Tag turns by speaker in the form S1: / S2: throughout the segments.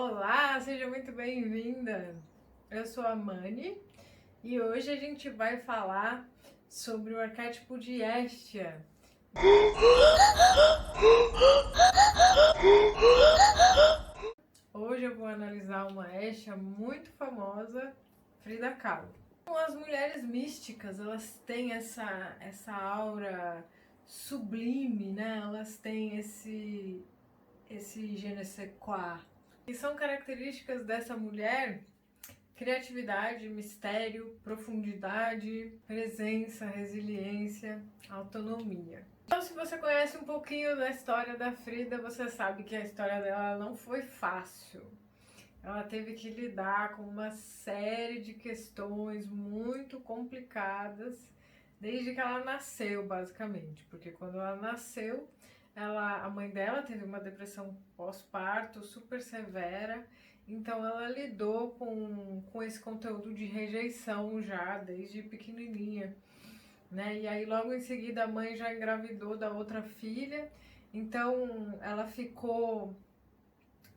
S1: Olá, seja muito bem-vinda! Eu sou a Mani e hoje a gente vai falar sobre o arquétipo de Hestia. Hoje eu vou analisar uma Hestia muito famosa, Frida Kahlo. As mulheres místicas, elas têm essa aura sublime, né? Elas têm esse je ne sais quoi. E são características dessa mulher: criatividade, mistério, profundidade, presença, resiliência, autonomia. Então, se você conhece um pouquinho da história da Frida, você sabe que a história dela não foi fácil. Ela teve que lidar com uma série de questões muito complicadas desde que ela nasceu, basicamente. Porque quando ela nasceu, a mãe dela teve uma depressão pós-parto super severa, então ela lidou com esse conteúdo de rejeição já desde pequenininha, né? E aí logo em seguida a mãe já engravidou da outra filha, então ela ficou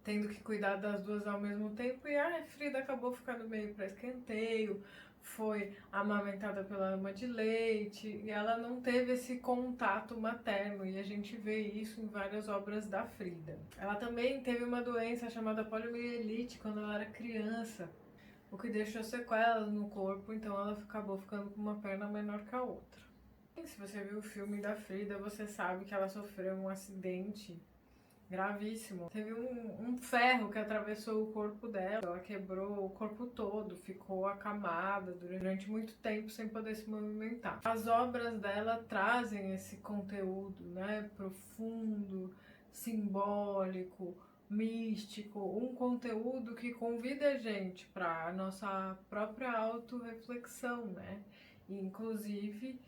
S1: tendo que cuidar das duas ao mesmo tempo, e a Frida acabou ficando meio para escanteio, foi amamentada pela ama de leite, e ela não teve esse contato materno, e a gente vê isso em várias obras da Frida. Ela também teve uma doença chamada poliomielite quando ela era criança, o que deixou sequelas no corpo, então ela acabou ficando com uma perna menor que a outra. E se você viu o filme da Frida, você sabe que ela sofreu um acidente gravíssimo. Teve um ferro que atravessou o corpo dela, ela quebrou o corpo todo, ficou acamada durante muito tempo sem poder se movimentar. As obras dela trazem esse conteúdo, né, profundo, simbólico, místico, um conteúdo que convida a gente para a nossa própria autorreflexão, né? E, inclusive,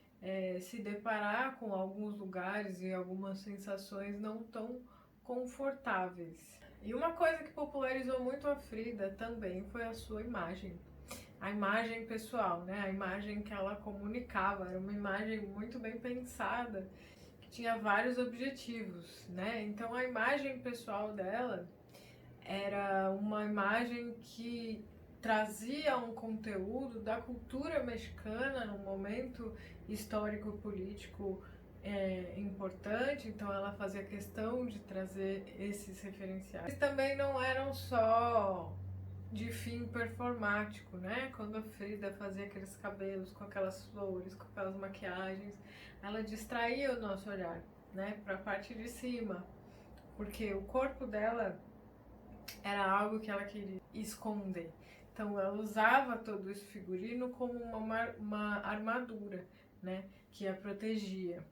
S1: se deparar com alguns lugares e algumas sensações não tão confortáveis. E uma coisa que popularizou muito a Frida também foi a sua imagem. A imagem pessoal, né? A imagem que ela comunicava, era uma imagem muito bem pensada, que tinha vários objetivos, né? Então a imagem pessoal dela era uma imagem que trazia um conteúdo da cultura mexicana num momento histórico político importante, então ela fazia questão de trazer esses referenciais. Eles também não eram só de fim performático, né? Quando a Frida fazia aqueles cabelos com aquelas flores, com aquelas maquiagens, ela distraía o nosso olhar, né, para a parte de cima, porque o corpo dela era algo que ela queria esconder. Então ela usava todo esse figurino como uma armadura, né, que a protegia.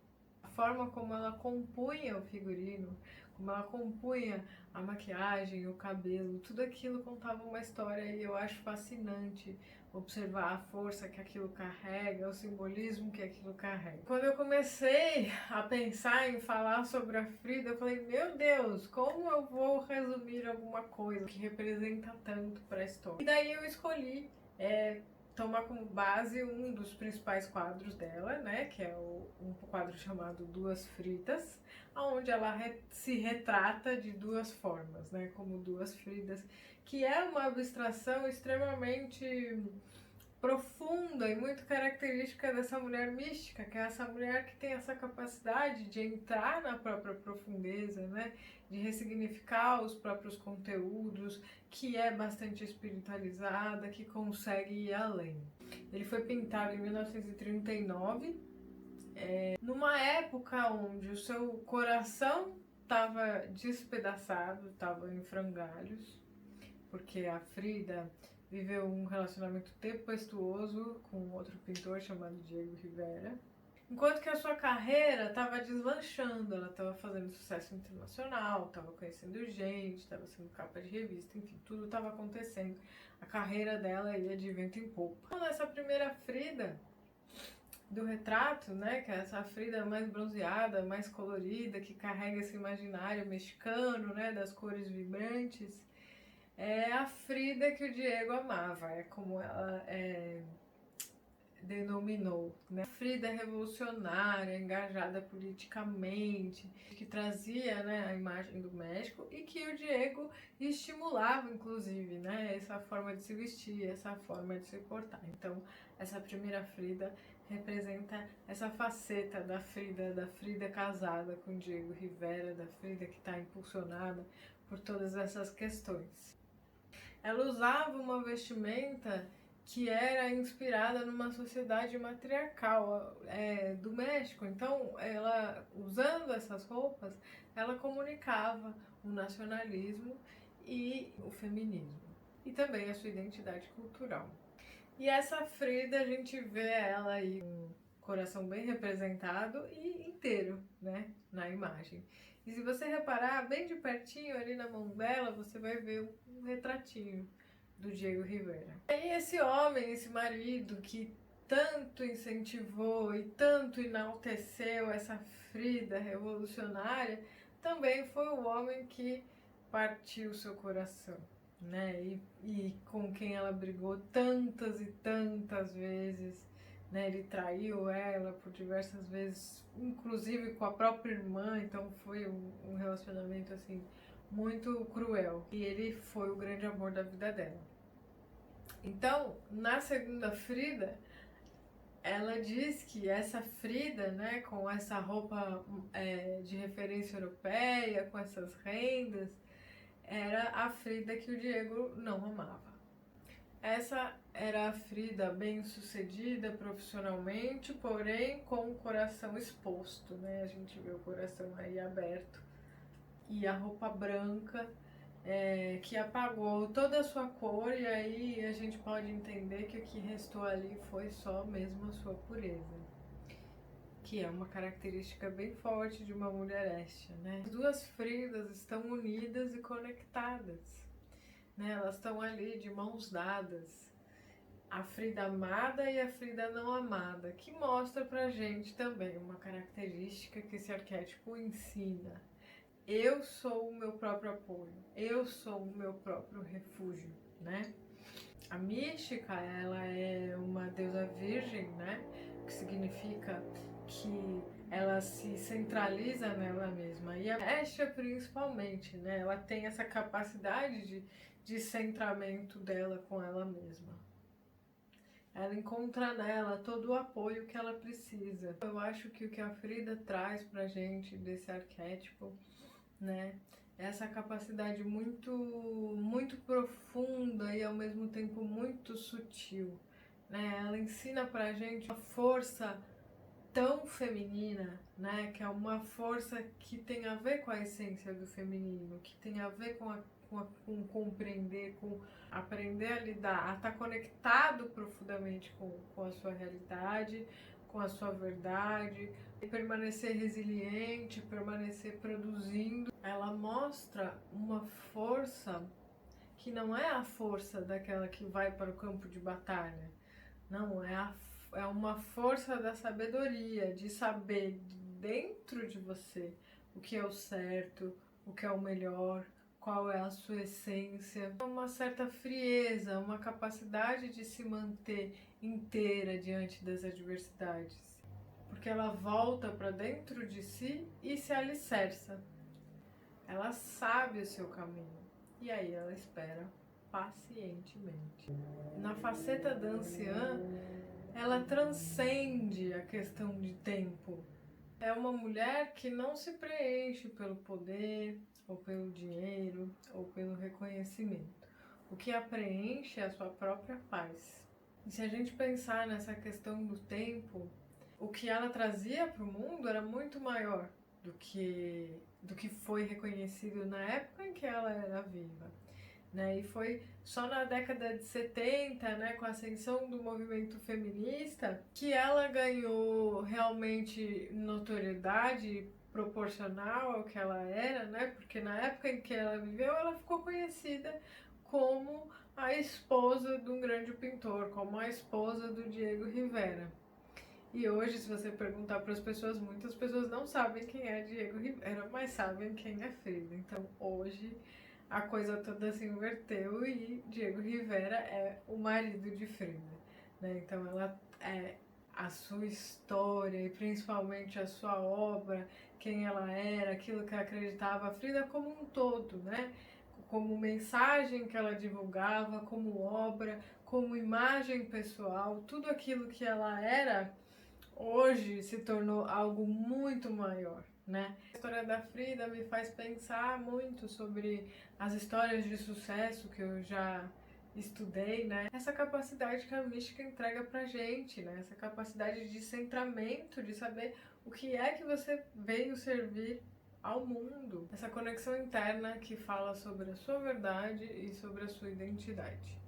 S1: A forma como ela compunha o figurino, como ela compunha a maquiagem, o cabelo, tudo aquilo contava uma história, e eu acho fascinante observar a força que aquilo carrega, o simbolismo que aquilo carrega. Quando eu comecei a pensar em falar sobre a Frida, eu falei, meu Deus, como eu vou resumir alguma coisa que representa tanto para a história? E daí eu escolhi tomar como base um dos principais quadros dela, né, que é um quadro chamado Duas Fridas, onde ela se retrata de duas formas, né, como duas Fridas, que é uma abstração extremamente profunda e muito característica dessa mulher mística, que é essa mulher que tem essa capacidade de entrar na própria profundeza, né, de ressignificar os próprios conteúdos, que é bastante espiritualizada, que consegue ir além. Ele foi pintado em 1939, numa época onde o seu coração estava despedaçado, estava em frangalhos, porque a Frida viveu um relacionamento tempestuoso com outro pintor chamado Diego Rivera. Enquanto que a sua carreira estava deslanchando, ela estava fazendo sucesso internacional, estava conhecendo gente, estava sendo capa de revista, enfim, tudo estava acontecendo. A carreira dela ia de vento em popa. Então, nessa primeira Frida do retrato, né, que é essa Frida mais bronzeada, mais colorida, que carrega esse imaginário mexicano, né, das cores vibrantes, é a Frida que o Diego amava, é como ela denominou, né? Frida revolucionária, engajada politicamente, que trazia, né, a imagem do México e que o Diego estimulava, inclusive, né, essa forma de se vestir, essa forma de se portar. Então, essa primeira Frida representa essa faceta da Frida casada com Diego Rivera, da Frida que está impulsionada por todas essas questões. Ela usava uma vestimenta que era inspirada numa sociedade matriarcal do México. Então, ela, usando essas roupas, ela comunicava o nacionalismo e o feminismo, e também a sua identidade cultural. E essa Frida, a gente vê ela aí com o coração bem representado e inteiro, né, na imagem. E se você reparar bem de pertinho ali na mão dela, você vai ver um retratinho do Diego Rivera. E esse homem, esse marido que tanto incentivou e tanto enalteceu essa Frida revolucionária, também foi o homem que partiu seu coração, né? E com quem ela brigou tantas e tantas vezes, né? Ele traiu ela por diversas vezes, inclusive com a própria irmã, então foi um relacionamento assim muito cruel. E ele foi o grande amor da vida dela. Então, na segunda Frida, ela diz que essa Frida, né, com essa roupa de referência europeia, com essas rendas, era a Frida que o Diego não amava. Essa era a Frida bem-sucedida profissionalmente, porém com o coração exposto, né? A gente vê o coração aí aberto. E a roupa branca que apagou toda a sua cor, e aí a gente pode entender que o que restou ali foi só mesmo a sua pureza, que é uma característica bem forte de uma mulher éstia, né? As duas Fridas estão unidas e conectadas, né? Elas estão ali de mãos dadas, a Frida amada e a Frida não amada, que mostra pra gente também uma característica que esse arquétipo ensina. Eu sou o meu próprio apoio, eu sou o meu próprio refúgio, né? A mística, ela é uma deusa virgem, né? O que significa que ela se centraliza nela mesma. E a Estia, principalmente, né? Ela tem essa capacidade de centramento dela com ela mesma. Ela encontra nela todo o apoio que ela precisa. Eu acho que o que a Frida traz pra gente desse arquétipo, né, essa capacidade muito profunda e ao mesmo tempo muito sutil, né? Ela ensina pra gente uma força tão feminina, né, que é uma força que tem a ver com a essência do feminino, que tem a ver com compreender, com aprender a lidar, a estar conectado profundamente com a sua realidade, com a sua verdade, e permanecer resiliente, permanecer produzindo. Ela mostra uma força que não é a força daquela que vai para o campo de batalha, não, é uma força da sabedoria, de saber dentro de você o que é o certo, o que é o melhor, qual é a sua essência. Uma certa frieza, uma capacidade de se manter inteira diante das adversidades, porque ela volta para dentro de si e se alicerça. Ela sabe o seu caminho e aí ela espera pacientemente. Na faceta da anciã, ela transcende a questão de tempo. É uma mulher que não se preenche pelo poder, ou pelo dinheiro, ou pelo reconhecimento. O que a preenche é a sua própria paz. E se a gente pensar nessa questão do tempo, o que ela trazia para o mundo era muito maior do que foi reconhecido na época em que ela era viva. Né? E foi só na década de 70, né, com a ascensão do movimento feminista, que ela ganhou realmente notoriedade proporcional ao que ela era, né? Porque na época em que ela viveu, ela ficou conhecida como a esposa de um grande pintor, como a esposa do Diego Rivera. E hoje, se você perguntar para as pessoas, muitas pessoas não sabem quem é Diego Rivera, mas sabem quem é Frida. Então, hoje, a coisa toda se inverteu e Diego Rivera é o marido de Frida, né? Então ela é a sua história e principalmente a sua obra, quem ela era, aquilo que ela acreditava, a Frida como um todo, né? Como mensagem que ela divulgava, como obra, como imagem pessoal, tudo aquilo que ela era hoje se tornou algo muito maior, né? A história da Frida me faz pensar muito sobre as histórias de sucesso que eu já estudei, né? Essa capacidade que a mística entrega pra gente, né? Essa capacidade de centramento, de saber o que é que você veio servir ao mundo. Essa conexão interna que fala sobre a sua verdade e sobre a sua identidade.